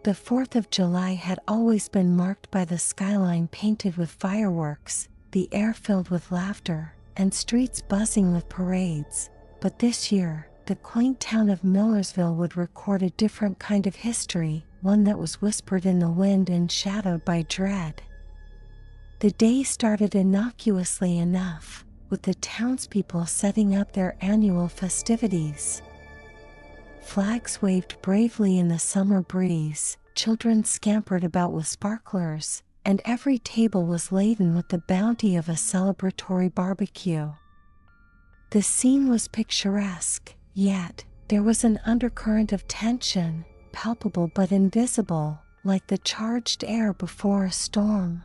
The 4th of July had always been marked by the skyline painted with fireworks, the air filled with laughter, and streets buzzing with parades. But this year, the quaint town of Millersville would record a different kind of history, one that was whispered in the wind and shadowed by dread. The day started innocuously enough, with the townspeople setting up their annual festivities. Flags waved bravely in the summer breeze, children scampered about with sparklers, and every table was laden with the bounty of a celebratory barbecue. The scene was picturesque, yet there was an undercurrent of tension, palpable but invisible, like the charged air before a storm.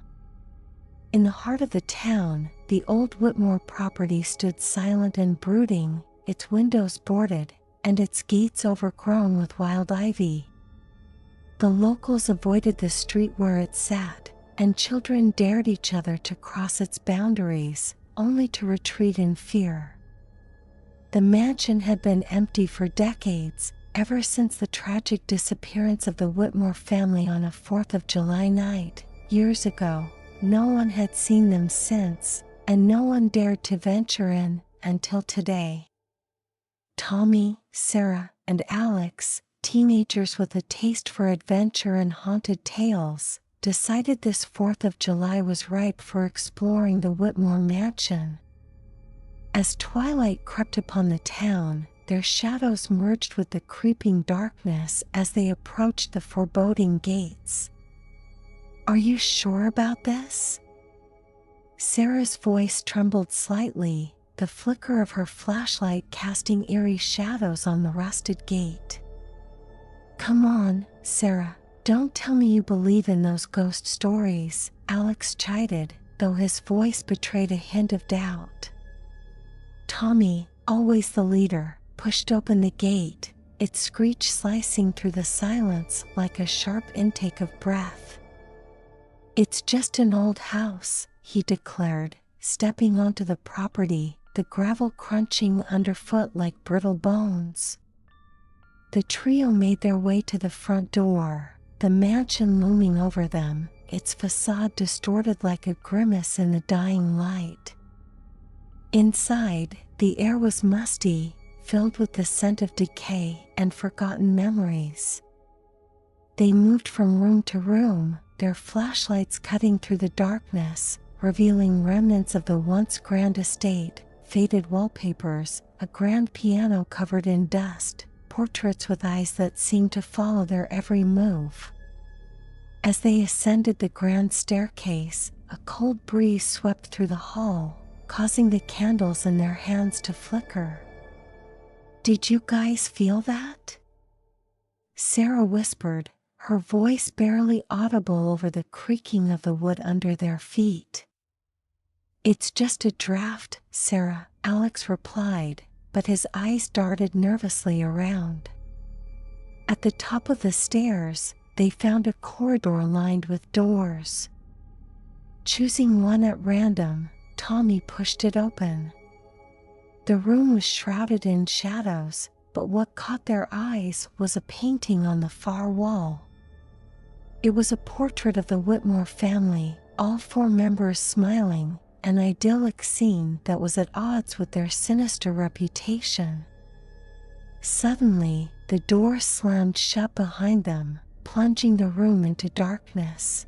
In the heart of the town, the old Whitmore property stood silent and brooding, its windows boarded, and its gates overgrown with wild ivy. The locals avoided the street where it sat, and children dared each other to cross its boundaries, only to retreat in fear. The mansion had been empty for decades, ever since the tragic disappearance of the Whitmore family on a 4th of July night, years ago. No one had seen them since, and no one dared to venture in, until today. Tommy, Sarah, and Alex, teenagers with a taste for adventure and haunted tales, decided this 4th of July was ripe for exploring the Whitmore mansion. As twilight crept upon the town, their shadows merged with the creeping darkness as they approached the foreboding gates. "Are you sure about this?" Sarah's voice trembled slightly, the flicker of her flashlight casting eerie shadows on the rusted gate. "Come on, Sarah, don't tell me you believe in those ghost stories," Alex chided, though his voice betrayed a hint of doubt. Tommy, always the leader, pushed open the gate, its screech slicing through the silence like a sharp intake of breath. "It's just an old house," he declared, stepping onto the property, the gravel crunching underfoot like brittle bones. The trio made their way to the front door, the mansion looming over them, its facade distorted like a grimace in the dying light. Inside, the air was musty, filled with the scent of decay and forgotten memories. They moved from room to room, their flashlights cutting through the darkness, revealing remnants of the once grand estate, faded wallpapers, a grand piano covered in dust, portraits with eyes that seemed to follow their every move. As they ascended the grand staircase, a cold breeze swept through the hall, causing the candles in their hands to flicker. "Did you guys feel that?" Sarah whispered, her voice barely audible over the creaking of the wood under their feet. "It's just a draft, Sarah," Alex replied, but his eyes darted nervously around. At the top of the stairs, they found a corridor lined with doors. Choosing one at random, Tommy pushed it open. The room was shrouded in shadows, but what caught their eyes was a painting on the far wall. It was a portrait of the Whitmore family, all 4 members smiling, an idyllic scene that was at odds with their sinister reputation. Suddenly, the door slammed shut behind them, plunging the room into darkness.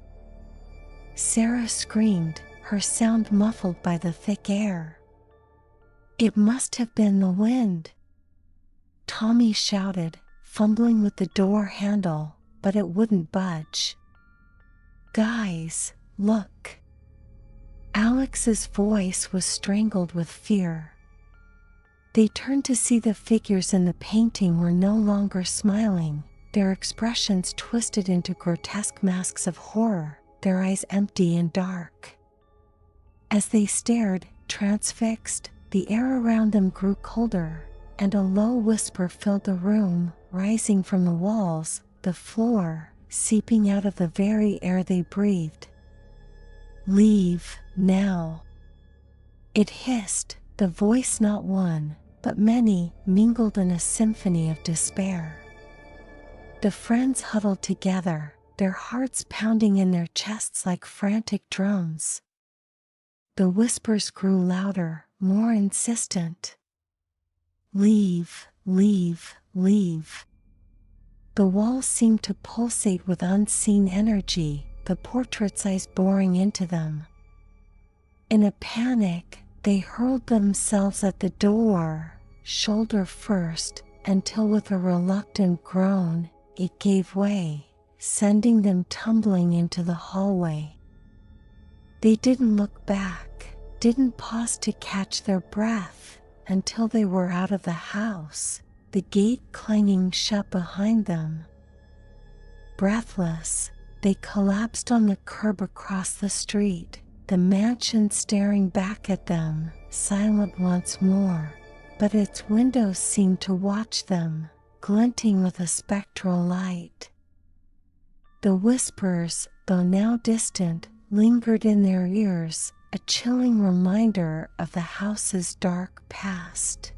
Sarah screamed, her sound muffled by the thick air. "It must have been the wind," Tommy shouted, fumbling with the door handle, but it wouldn't budge. "Guys, look." Alex's voice was strangled with fear. They turned to see the figures in the painting were no longer smiling, their expressions twisted into grotesque masks of horror, their eyes empty and dark. As they stared, transfixed, the air around them grew colder, and a low whisper filled the room, rising from the walls, the floor, seeping out of the very air they breathed. "Leave, now." It hissed, the voice not one, but many, mingled in a symphony of despair. The friends huddled together, their hearts pounding in their chests like frantic drums. The whispers grew louder, more insistent. Leave, leave, leave. The walls seemed to pulsate with unseen energy, the portrait's eyes boring into them. In a panic, they hurled themselves at the door, shoulder first, until with a reluctant groan, it gave way, sending them tumbling into the hallway. They didn't look back, didn't pause to catch their breath, until they were out of the house, the gate clanging shut behind them. Breathless, they collapsed on the curb across the street, the mansion staring back at them, silent once more, but its windows seemed to watch them, glinting with a spectral light. The whispers, though now distant, lingered in their ears, a chilling reminder of the house's dark past.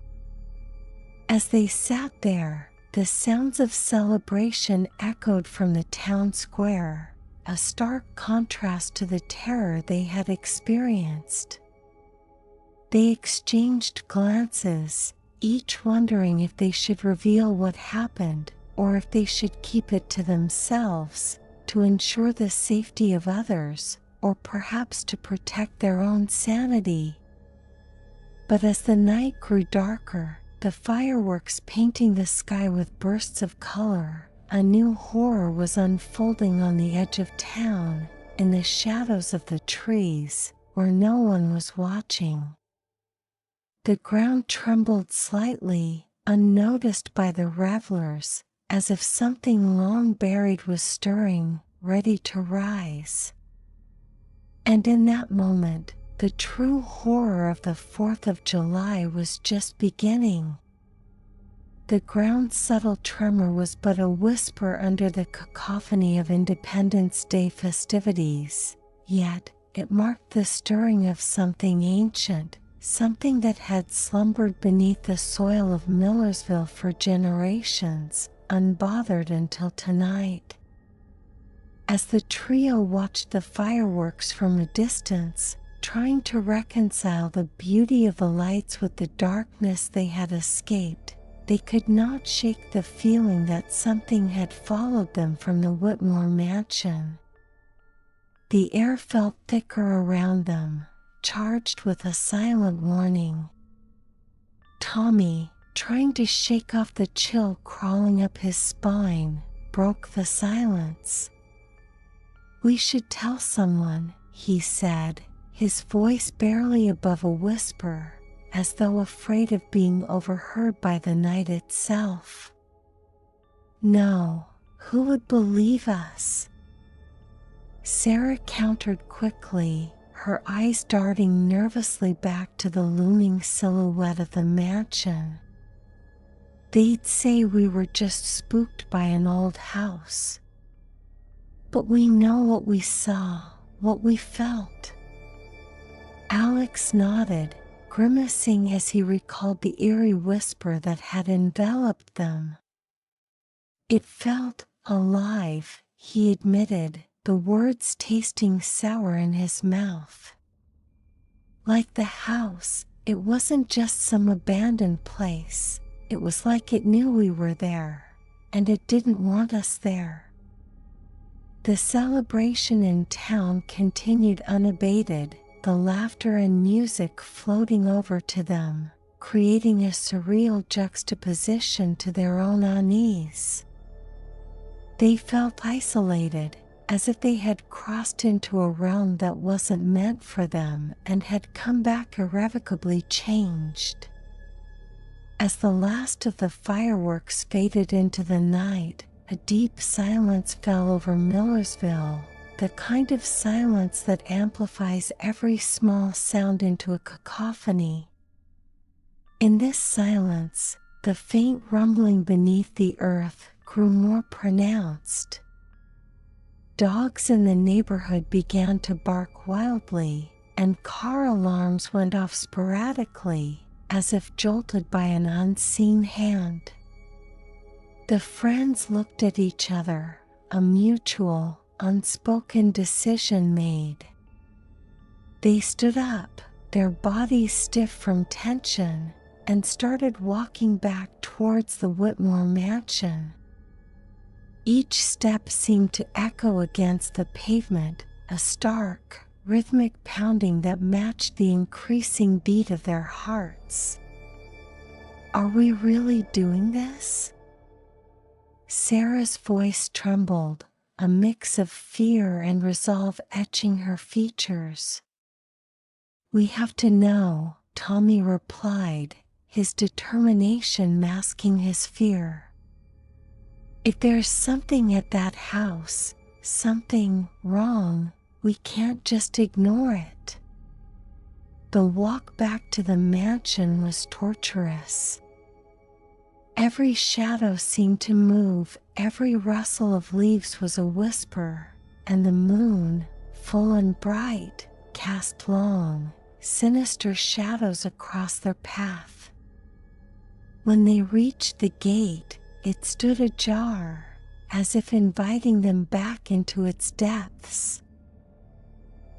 As they sat there, the sounds of celebration echoed from the town square, a stark contrast to the terror they had experienced. They exchanged glances, each wondering if they should reveal what happened, or if they should keep it to themselves, to ensure the safety of others, or perhaps to protect their own sanity. But as the night grew darker, the fireworks painting the sky with bursts of color, a new horror was unfolding on the edge of town, in the shadows of the trees, where no one was watching. The ground trembled slightly, unnoticed by the revelers, as if something long buried was stirring, ready to rise. And in that moment, the true horror of the 4th of July was just beginning. The ground's subtle tremor was but a whisper under the cacophony of Independence Day festivities, yet it marked the stirring of something ancient, something that had slumbered beneath the soil of Millersville for generations, unbothered until tonight. As the trio watched the fireworks from a distance, trying to reconcile the beauty of the lights with the darkness they had escaped, they could not shake the feeling that something had followed them from the Whitmore mansion. The air felt thicker around them, charged with a silent warning. Tommy, trying to shake off the chill crawling up his spine, broke the silence. "We should tell someone," he said, his voice barely above a whisper, as though afraid of being overheard by the night itself. "No, who would believe us?" Sarah countered quickly, her eyes darting nervously back to the looming silhouette of the mansion. "They'd say we were just spooked by an old house. But we know what we saw, what we felt." Alex nodded, grimacing as he recalled the eerie whisper that had enveloped them. "It felt alive," he admitted, the words tasting sour in his mouth. "Like the house, it wasn't just some abandoned place, it was like it knew we were there, and it didn't want us there." The celebration in town continued unabated, the laughter and music floating over to them, creating a surreal juxtaposition to their own unease. They felt isolated, as if they had crossed into a realm that wasn't meant for them and had come back irrevocably changed. As the last of the fireworks faded into the night, a deep silence fell over Millersville, the kind of silence that amplifies every small sound into a cacophony. In this silence, the faint rumbling beneath the earth grew more pronounced. Dogs in the neighborhood began to bark wildly, and car alarms went off sporadically, as if jolted by an unseen hand. The friends looked at each other, a mutual, unspoken decision made. They stood up, their bodies stiff from tension, and started walking back towards the Whitmore mansion. Each step seemed to echo against the pavement, a stark, rhythmic pounding that matched the increasing beat of their hearts. "Are we really doing this?" Sarah's voice trembled, a mix of fear and resolve etching her features. "We have to know," Tommy replied, his determination masking his fear. "If there's something at that house, something wrong, we can't just ignore it." The walk back to the mansion was torturous. Every shadow seemed to move, every rustle of leaves was a whisper, and the moon, full and bright, cast long, sinister shadows across their path. When they reached the gate, it stood ajar, as if inviting them back into its depths.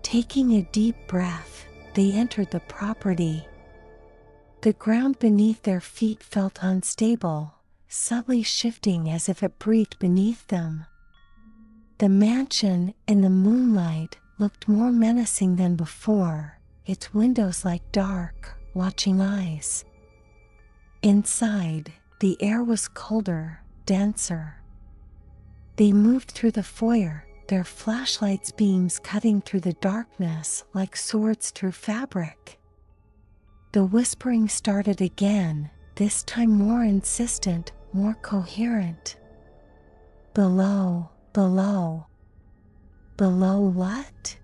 Taking a deep breath, they entered the property. The ground beneath their feet felt unstable, subtly shifting as if it breathed beneath them. The mansion, in the moonlight, looked more menacing than before, its windows like dark, watching eyes. Inside, the air was colder, denser. They moved through the foyer, their flashlights' beams cutting through the darkness like swords through fabric. The whispering started again, this time more insistent, more coherent. "Below, below." "Below what?"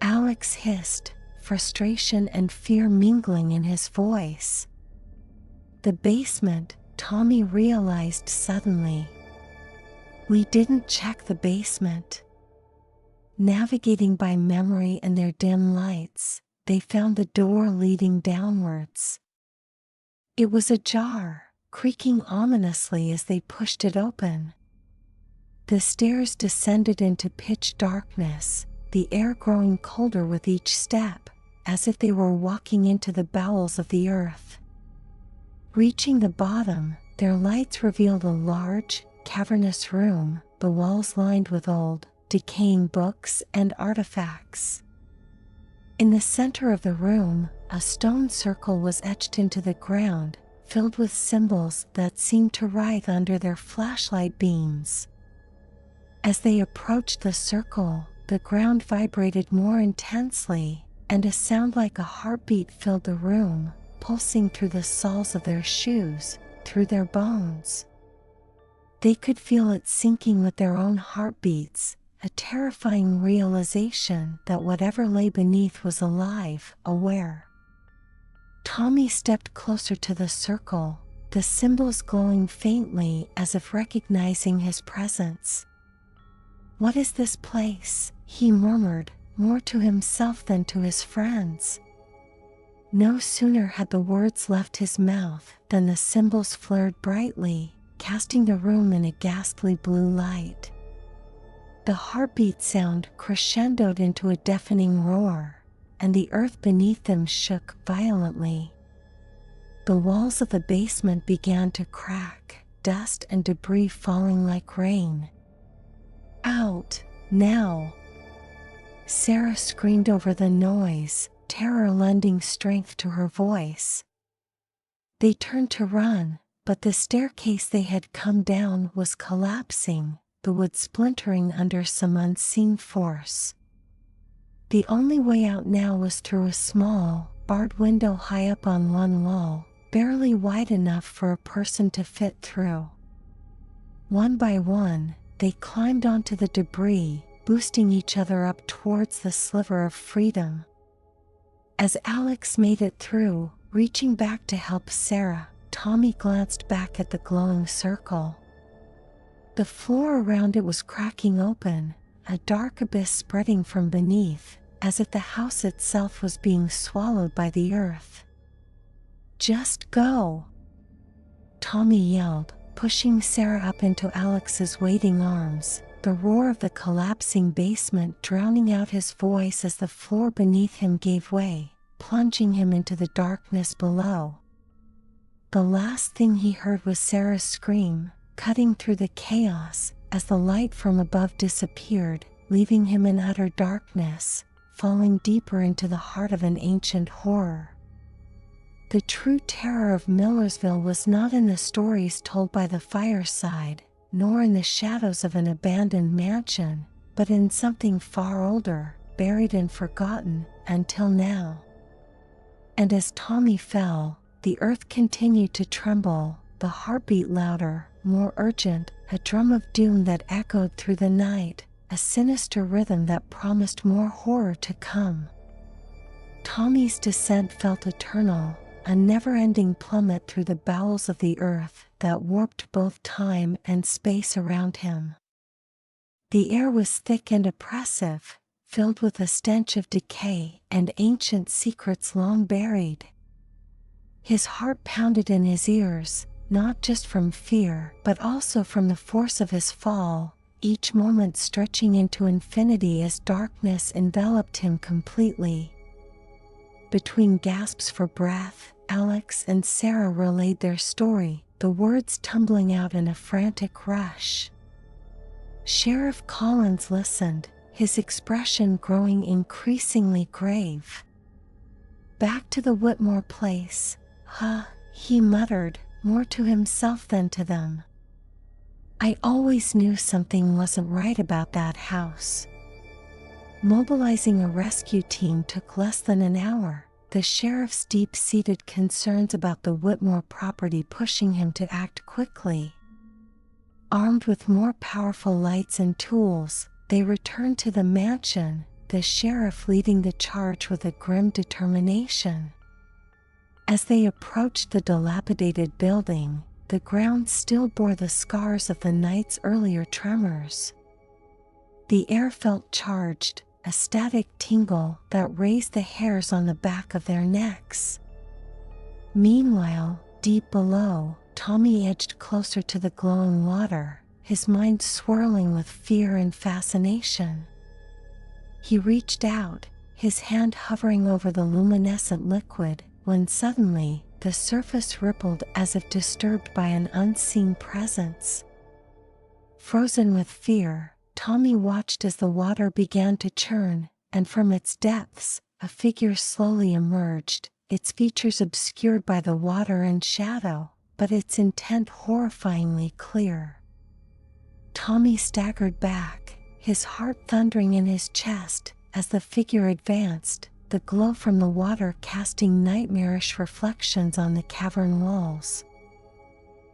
Alex hissed, frustration and fear mingling in his voice. "The basement," Tommy realized suddenly. "We didn't check the basement." Navigating by memory and their dim lights, they found the door leading downwards. It was ajar, creaking ominously as they pushed it open. The stairs descended into pitch darkness, the air growing colder with each step, as if they were walking into the bowels of the earth. Reaching the bottom, their lights revealed a large, cavernous room, the walls lined with old, decaying books and artifacts. In the center of the room, a stone circle was etched into the ground, filled with symbols that seemed to writhe under their flashlight beams. As they approached the circle, the ground vibrated more intensely, and a sound like a heartbeat filled the room, pulsing through the soles of their shoes, through their bones. They could feel it syncing with their own heartbeats, a terrifying realization that whatever lay beneath was alive, aware. Tommy stepped closer to the circle, the symbols glowing faintly as if recognizing his presence. "What is this place?" he murmured, more to himself than to his friends. No sooner had the words left his mouth than the symbols flared brightly, casting the room in a ghastly blue light. The heartbeat sound crescendoed into a deafening roar, and the earth beneath them shook violently. The walls of the basement began to crack, dust and debris falling like rain. "Out, now!" Sarah screamed over the noise, terror lending strength to her voice. They turned to run, but the staircase they had come down was collapsing, the wood splintering under some unseen force. The only way out now was through a small, barred window high up on one wall, barely wide enough for a person to fit through. One by one, they climbed onto the debris, boosting each other up towards the sliver of freedom. As Alex made it through, reaching back to help Sarah, Tommy glanced back at the glowing circle. The floor around it was cracking open, a dark abyss spreading from beneath, as if the house itself was being swallowed by the earth. "Just go!" Tommy yelled, pushing Sarah up into Alex's waiting arms, the roar of the collapsing basement drowning out his voice as the floor beneath him gave way, plunging him into the darkness below. The last thing he heard was Sarah's scream, cutting through the chaos as the light from above disappeared, leaving him in utter darkness, falling deeper into the heart of an ancient horror. The true terror of Millersville was not in the stories told by the fireside, nor in the shadows of an abandoned mansion, but in something far older, buried and forgotten, until now. And as Tommy fell, the earth continued to tremble, the heartbeat louder, more urgent, a drum of doom that echoed through the night, a sinister rhythm that promised more horror to come. Tommy's descent felt eternal, a never-ending plummet through the bowels of the earth that warped both time and space around him. The air was thick and oppressive, filled with a stench of decay and ancient secrets long buried. His heart pounded in his ears, not just from fear, but also from the force of his fall, each moment stretching into infinity as darkness enveloped him completely. Between gasps for breath, Alex and Sarah relayed their story, the words tumbling out in a frantic rush. Sheriff Collins listened, his expression growing increasingly grave. "Back to the Whitmore place, huh?" he muttered, more to himself than to them. "I always knew something wasn't right about that house." Mobilizing a rescue team took less than an hour, the sheriff's deep-seated concerns about the Whitmore property pushing him to act quickly. Armed with more powerful lights and tools, they returned to the mansion, the sheriff leading the charge with a grim determination. As they approached the dilapidated building, the ground still bore the scars of the night's earlier tremors. The air felt charged, a static tingle that raised the hairs on the back of their necks. Meanwhile, deep below, Tommy edged closer to the glowing water, his mind swirling with fear and fascination. He reached out, his hand hovering over the luminescent liquid, when suddenly, the surface rippled as if disturbed by an unseen presence. Frozen with fear, Tommy watched as the water began to churn, and from its depths, a figure slowly emerged, its features obscured by the water and shadow, but its intent horrifyingly clear. Tommy staggered back, his heart thundering in his chest, as the figure advanced, the glow from the water casting nightmarish reflections on the cavern walls.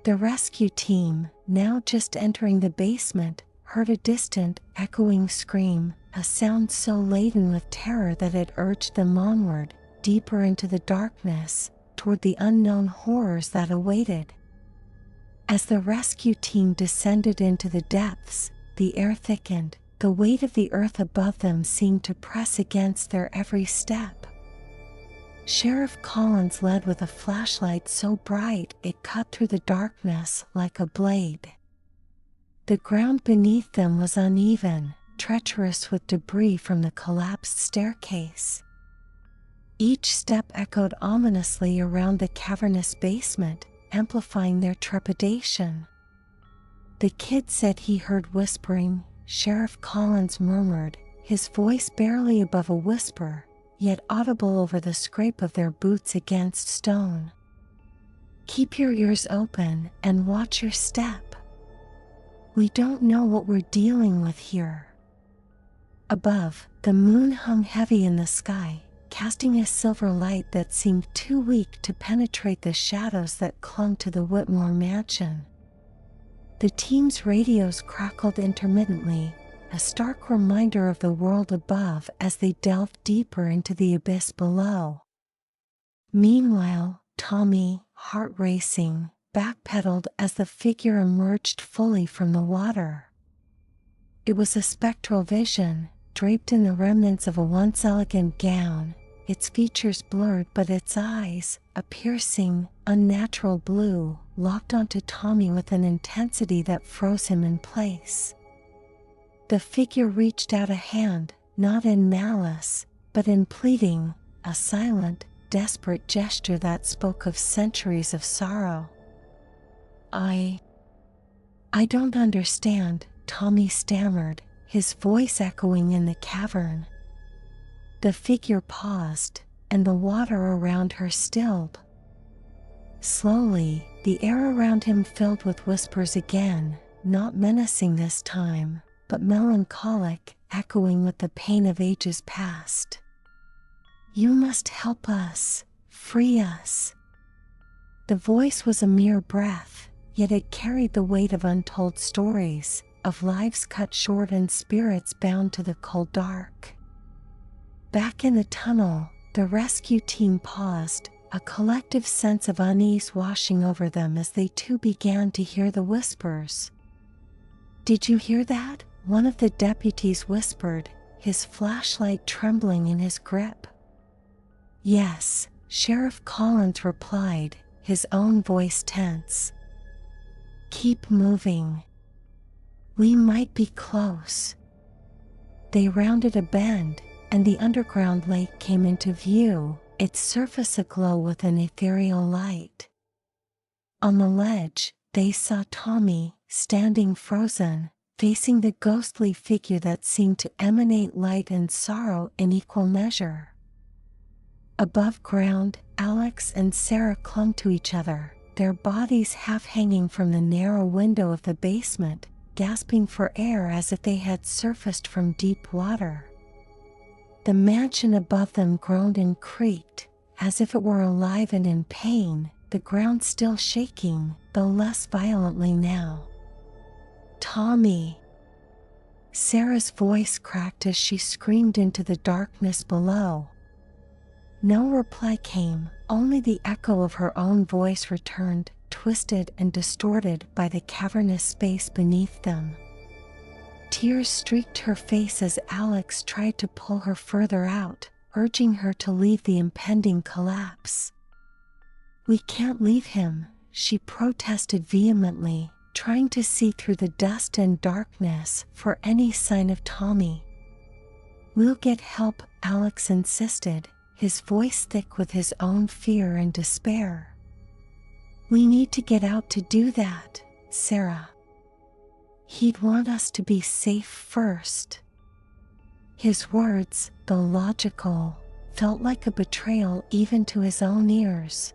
The rescue team, now just entering the basement, heard a distant, echoing scream, a sound so laden with terror that it urged them onward, deeper into the darkness, toward the unknown horrors that awaited. As the rescue team descended into the depths, the air thickened, the weight of the earth above them seemed to press against their every step. Sheriff Collins led with a flashlight so bright it cut through the darkness like a blade. The ground beneath them was uneven, treacherous with debris from the collapsed staircase. Each step echoed ominously around the cavernous basement, amplifying their trepidation. "The kid said he heard whispering," Sheriff Collins murmured, his voice barely above a whisper, yet audible over the scrape of their boots against stone. "Keep your ears open and watch your step. We don't know what we're dealing with here." Above, the moon hung heavy in the sky, casting a silver light that seemed too weak to penetrate the shadows that clung to the Whitmore mansion. The team's radios crackled intermittently, a stark reminder of the world above as they delved deeper into the abyss below. Meanwhile, Tommy, heart racing, backpedaled as the figure emerged fully from the water. It was a spectral vision, draped in the remnants of a once elegant gown, its features blurred but its eyes, a piercing, unnatural blue, locked onto Tommy with an intensity that froze him in place. The figure reached out a hand, not in malice, but in pleading, a silent, desperate gesture that spoke of centuries of sorrow. I don't understand," Tommy stammered, his voice echoing in the cavern. The figure paused, and the water around her stilled. Slowly, the air around him filled with whispers again, not menacing this time, but melancholic, echoing with the pain of ages past. "You must help us, free us." The voice was a mere breath, yet it carried the weight of untold stories, of lives cut short and spirits bound to the cold dark. Back in the tunnel, the rescue team paused, a collective sense of unease washing over them as they too began to hear the whispers. "Did you hear that?" one of the deputies whispered, his flashlight trembling in his grip. "Yes," Sheriff Collins replied, his own voice tense. "Keep moving. We might be close." They rounded a bend, and the underground lake came into view, its surface aglow with an ethereal light. On the ledge, they saw Tommy, standing frozen, facing the ghostly figure that seemed to emanate light and sorrow in equal measure. Above ground, Alex and Sarah clung to each other, their bodies half hanging from the narrow window of the basement, gasping for air as if they had surfaced from deep water. The mansion above them groaned and creaked, as if it were alive and in pain, the ground still shaking, though less violently now. "Tommy!" Sarah's voice cracked as she screamed into the darkness below. No reply came, only the echo of her own voice returned, twisted and distorted by the cavernous space beneath them. Tears streaked her face as Alex tried to pull her further out, urging her to leave the impending collapse. "We can't leave him," she protested vehemently, trying to see through the dust and darkness for any sign of Tommy. "We'll get help," Alex insisted, his voice thick with his own fear and despair. "We need to get out to do that, Sarah. He'd want us to be safe first." His words, though logical, felt like a betrayal even to his own ears.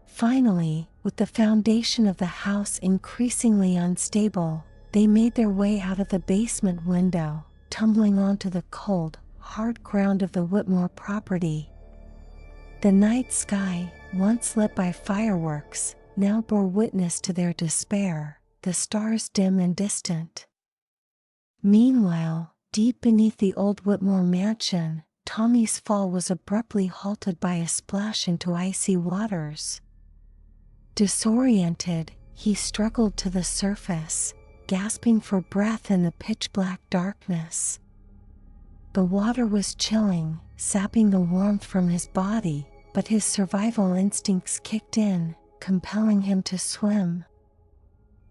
Finally, with the foundation of the house increasingly unstable, they made their way out of the basement window, tumbling onto the cold, hard ground of the Whitmore property. The night sky, once lit by fireworks, now bore witness to their despair, the stars dim and distant. Meanwhile, deep beneath the old Whitmore mansion, Tommy's fall was abruptly halted by a splash into icy waters. Disoriented, he struggled to the surface, gasping for breath in the pitch-black darkness. The water was chilling, sapping the warmth from his body, but his survival instincts kicked in, compelling him to swim.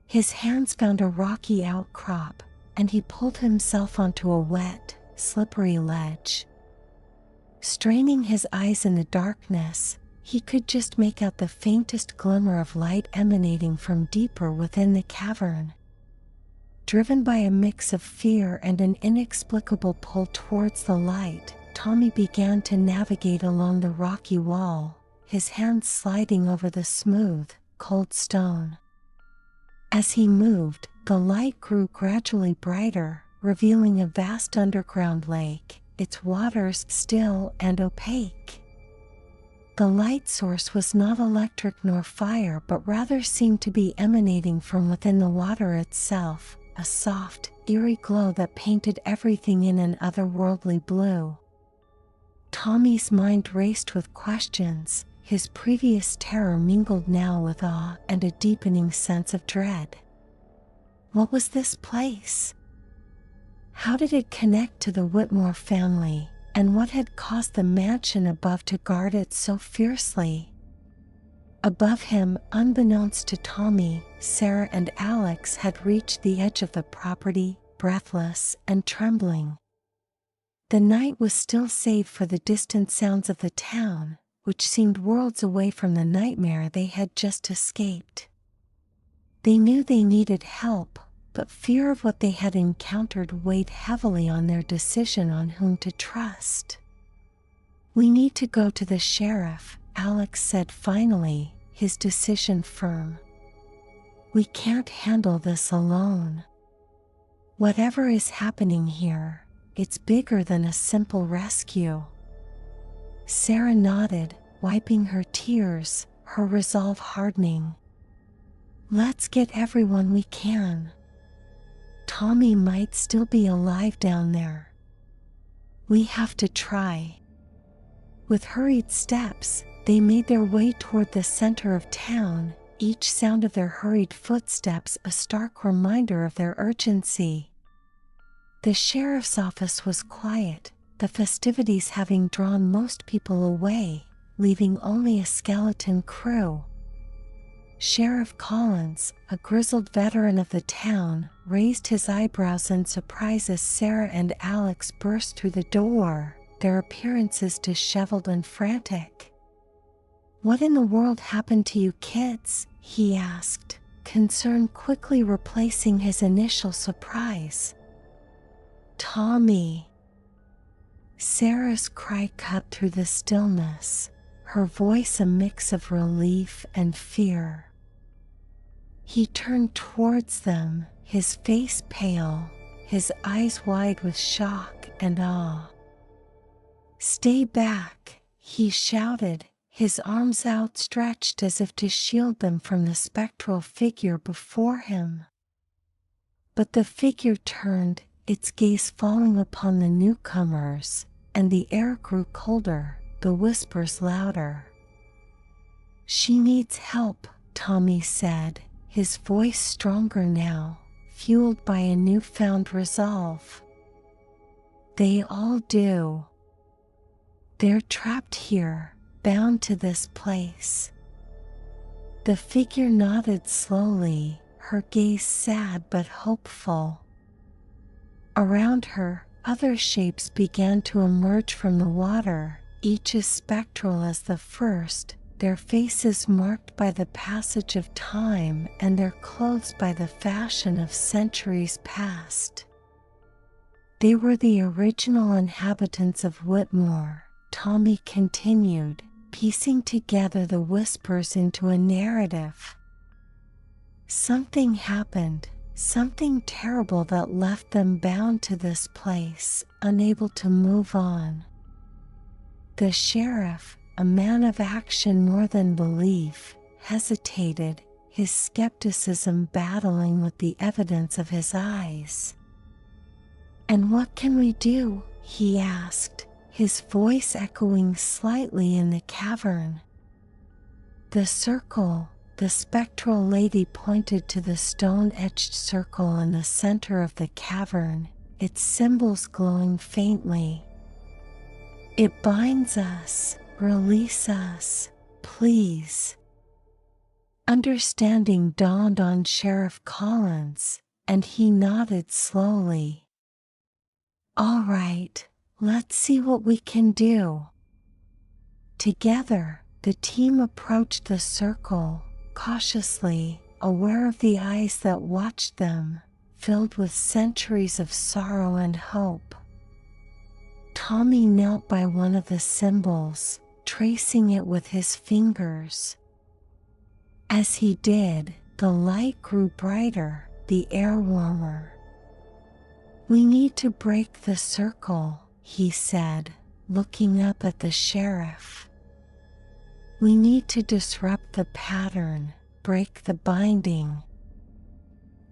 His hands found a rocky outcrop, and he pulled himself onto a wet, slippery ledge. Straining his eyes in the darkness, he could just make out the faintest glimmer of light emanating from deeper within the cavern. Driven by a mix of fear and an inexplicable pull towards the light, Tommy began to navigate along the rocky wall, his hands sliding over the smooth, cold stone. As he moved, the light grew gradually brighter, revealing a vast underground lake, its waters still and opaque. The light source was not electric nor fire, but rather seemed to be emanating from within the water itself, a soft, eerie glow that painted everything in an otherworldly blue. Tommy's mind raced with questions, his previous terror mingled now with awe and a deepening sense of dread. What was this place? How did it connect to the Whitmore family, and what had caused the mansion above to guard it so fiercely. Above him, unbeknownst to Tommy, Sarah and Alex had reached the edge of the property, breathless and trembling. The night was still save for the distant sounds of the town, which seemed worlds away from the nightmare they had just escaped. They knew they needed help, but fear of what they had encountered weighed heavily on their decision on whom to trust. "We need to go to the sheriff," Alex said finally, his decision firm. "We can't handle this alone. Whatever is happening here, it's bigger than a simple rescue." Sarah nodded, wiping her tears, her resolve hardening. "Let's get everyone we can. Tommy might still be alive down there. We have to try." With hurried steps, they made their way toward the center of town, each sound of their hurried footsteps a stark reminder of their urgency. The sheriff's office was quiet, the festivities having drawn most people away, leaving only a skeleton crew. Sheriff Collins, a grizzled veteran of the town, raised his eyebrows in surprise as Sarah and Alex burst through the door, their appearances disheveled and frantic. "What in the world happened to you kids?" he asked, concern quickly replacing his initial surprise. "Tommy." Sarah's cry cut through the stillness, her voice a mix of relief and fear. He turned towards them, his face pale, his eyes wide with shock and awe. "Stay back," he shouted, his arms outstretched as if to shield them from the spectral figure before him. But the figure turned, its gaze falling upon the newcomers, and the air grew colder, the whispers louder. "She needs help," Tommy said, his voice stronger now, fueled by a newfound resolve. "They all do. They're trapped here, bound to this place." The figure nodded slowly, her gaze sad but hopeful. Around her, other shapes began to emerge from the water, each as spectral as the first, their faces marked by the passage of time and their clothes by the fashion of centuries past. "They were the original inhabitants of Whitmore," Tommy continued, piecing together the whispers into a narrative. "Something happened, something terrible that left them bound to this place, unable to move on. The sheriff, a man of action more than belief, hesitated, his skepticism battling with the evidence of his eyes. "And what can we do?" he asked, his voice echoing slightly in the cavern. "The circle," the spectral lady pointed to the stone-etched circle in the center of the cavern, its symbols glowing faintly. "It binds us. Release us, please." Understanding dawned on Sheriff Collins, and he nodded slowly. "All right, let's see what we can do." Together, the team approached the circle, cautiously, aware of the eyes that watched them, filled with centuries of sorrow and hope. Tommy knelt by one of the symbols, tracing it with his fingers. As he did, the light grew brighter, the air warmer. "We need to break the circle," he said, looking up at the sheriff. "We need to disrupt the pattern, break the binding."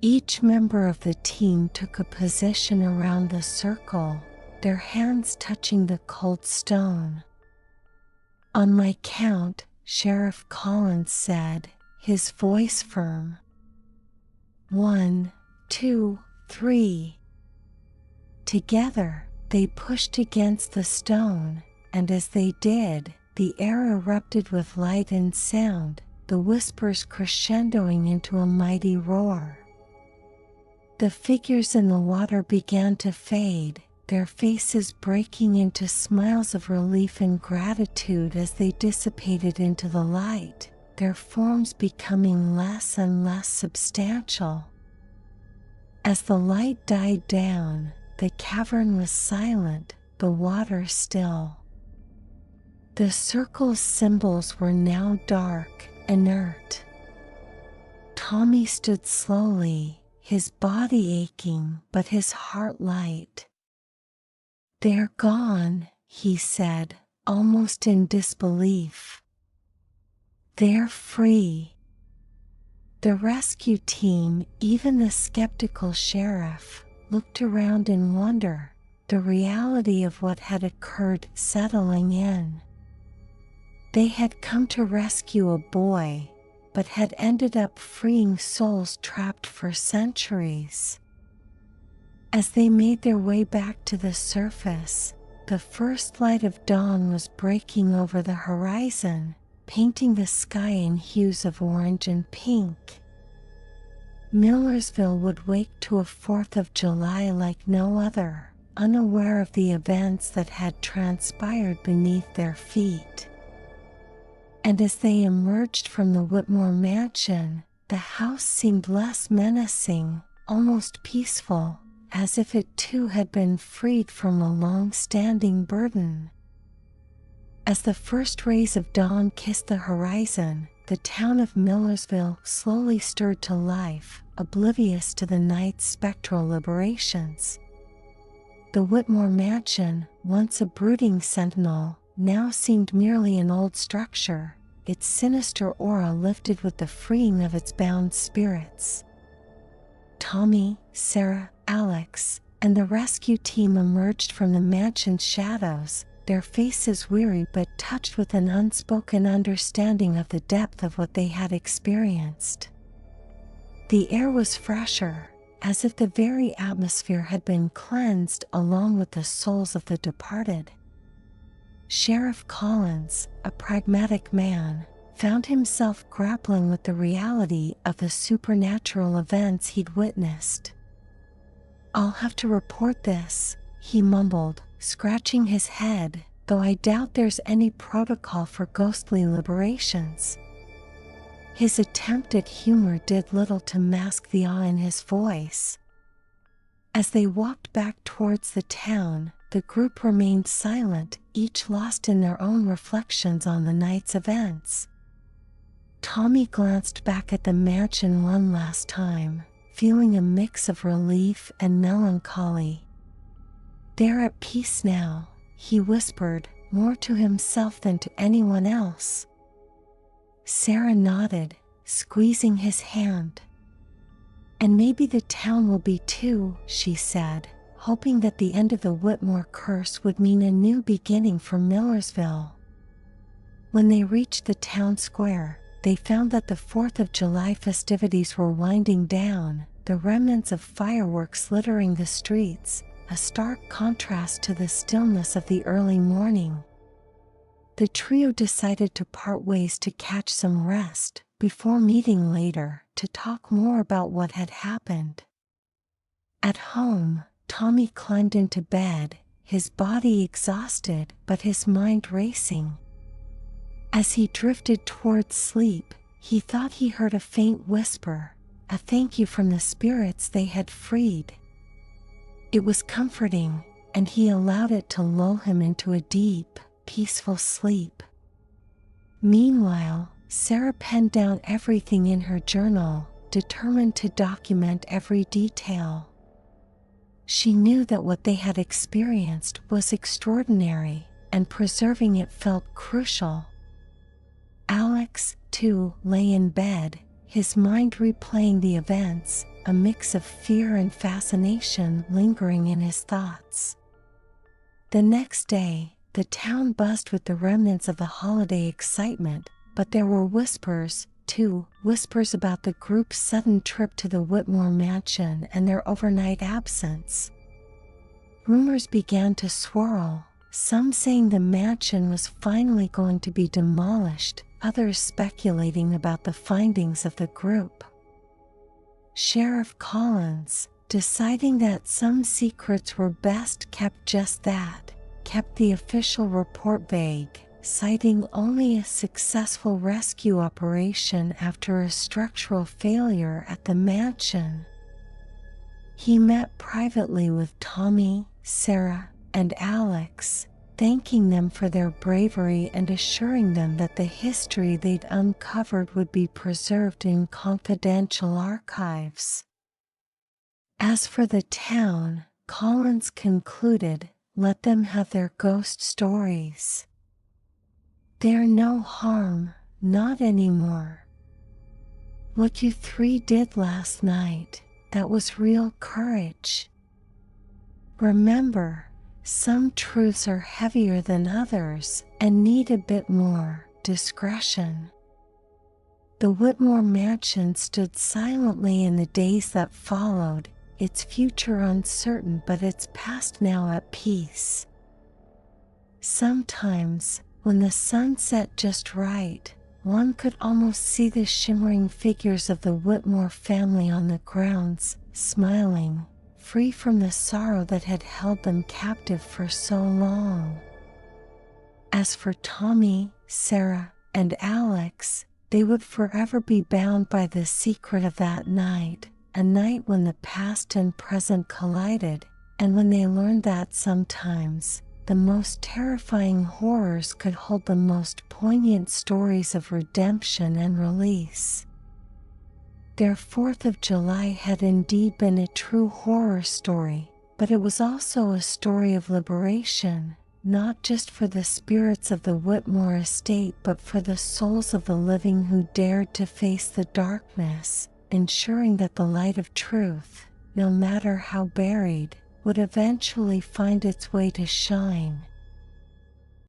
Each member of the team took a position around the circle, their hands touching the cold stone. "On my count," Sheriff Collins said, his voice firm. 1, 2, 3. Together, They pushed against the stone, and as they did, the air erupted with light and sound, the whispers crescendoing into a mighty roar. The figures in the water began to fade, their faces breaking into smiles of relief and gratitude as they dissipated into the light, their forms becoming less and less substantial. As the light died down, the cavern was silent, the water still. The circle's symbols were now dark, inert. Tommy stood slowly, his body aching but his heart light. "They're gone," he said, almost in disbelief. "They're free." The rescue team, even the skeptical sheriff, looked around in wonder, the reality of what had occurred settling in. They had come to rescue a boy, but had ended up freeing souls trapped for centuries. As they made their way back to the surface, the first light of dawn was breaking over the horizon, painting the sky in hues of orange and pink. Millersville would wake to a 4th of July like no other, unaware of the events that had transpired beneath their feet. And as they emerged from the Whitmore mansion, the house seemed less menacing, almost peaceful, as if it too had been freed from a long-standing burden. As the first rays of dawn kissed the horizon, the town of Millersville slowly stirred to life, oblivious to the night's spectral liberations. The Whitmore mansion, once a brooding sentinel, now seemed merely an old structure, its sinister aura lifted with the freeing of its bound spirits. Tommy, Sarah, Alex, and the rescue team emerged from the mansion's shadows, their faces weary but touched with an unspoken understanding of the depth of what they had experienced. The air was fresher, as if the very atmosphere had been cleansed along with the souls of the departed. Sheriff Collins, a pragmatic man, found himself grappling with the reality of the supernatural events he'd witnessed. "I'll have to report this," he mumbled, scratching his head, "though I doubt there's any protocol for ghostly liberations." His attempt at humor did little to mask the awe in his voice. As they walked back towards the town, the group remained silent, each lost in their own reflections on the night's events. Tommy glanced back at the mansion one last time, feeling a mix of relief and melancholy. "They're at peace now," he whispered, more to himself than to anyone else. Sarah nodded, squeezing his hand. "And maybe the town will be too," she said, hoping that the end of the Whitmore curse would mean a new beginning for Millersville. When they reached the town square, they found that the 4th of July festivities were winding down, the remnants of fireworks littering the streets, a stark contrast to the stillness of the early morning. The trio decided to part ways to catch some rest, before meeting later to talk more about what had happened. At home, Tommy climbed into bed, his body exhausted but his mind racing. As he drifted towards sleep, he thought he heard a faint whisper, a thank you from the spirits they had freed. It was comforting, and he allowed it to lull him into a deep, peaceful sleep. Meanwhile, Sarah penned down everything in her journal, determined to document every detail. She knew that what they had experienced was extraordinary, and preserving it felt crucial. Alex, too, lay in bed, his mind replaying the events, a mix of fear and fascination lingering in his thoughts. The next day, the town buzzed with the remnants of the holiday excitement, but there were whispers, too, whispers about the group's sudden trip to the Whitmore mansion and their overnight absence. Rumors began to swirl, some saying the mansion was finally going to be demolished, others speculating about the findings of the group. Sheriff Collins, deciding that some secrets were best kept just that, kept the official report vague, citing only a successful rescue operation after a structural failure at the mansion. He met privately with Tommy, Sarah, and Alex, thanking them for their bravery and assuring them that the history they'd uncovered would be preserved in confidential archives. As for the town, Collins concluded, let them have their ghost stories. They're no harm, not anymore. What you three did last night, that was real courage. Remember, some truths are heavier than others and need a bit more discretion. The Whitmore mansion stood silently in the days that followed, its future uncertain but its past now at peace. Sometimes, when the sun set just right, one could almost see the shimmering figures of the Whitmore family on the grounds, smiling, free from the sorrow that had held them captive for so long. As for Tommy, Sarah, and Alex, they would forever be bound by the secret of that night, a night when the past and present collided, and when they learned that sometimes, the most terrifying horrors could hold the most poignant stories of redemption and release. Their 4th of July had indeed been a true horror story, but it was also a story of liberation, not just for the spirits of the Whitmore estate but for the souls of the living who dared to face the darkness, ensuring that the light of truth, no matter how buried, would eventually find its way to shine.